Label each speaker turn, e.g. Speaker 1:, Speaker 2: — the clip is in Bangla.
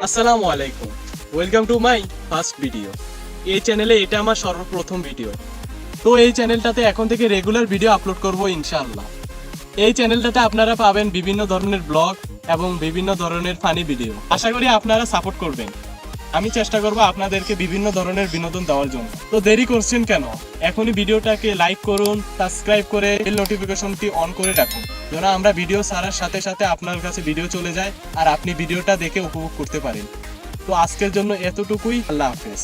Speaker 1: আসসালামু আলাইকুম, welcome to my first video. এই চ্যানেলে এটা আমার সর্বপ্রথম ভিডিও। তো এই চ্যানেলটাতে এখন থেকে রেগুলার ভিডিও আপলোড করব ইনশাআল্লাহ। এই চ্যানেলটাতে আপনারা পাবেন বিভিন্ন ধরনের ব্লগ এবং বিভিন্ন ধরনের ফানি ভিডিও। আশা করি আপনারা সাপোর্ট করবেন। আমি চেষ্টা করব আপনাদেরকে বিভিন্ন ধরনের বিনোদন দেওয়ার জন্য। তো দেরি করছেন কেন? এখনই ভিডিওটাকে লাইক করুন, সাবস্ক্রাইব করে বেল নোটিফিকেশনটি অন করে রাখুন, যেন আমরা ভিডিও ছাড়ার সাথে সাথে আপনার কাছে ভিডিও চলে যায় আর আপনি ভিডিওটা দেখে উপভোগ করতে পারেন। তো আজকের জন্য এতটুকুই। আল্লাহ হাফেজ।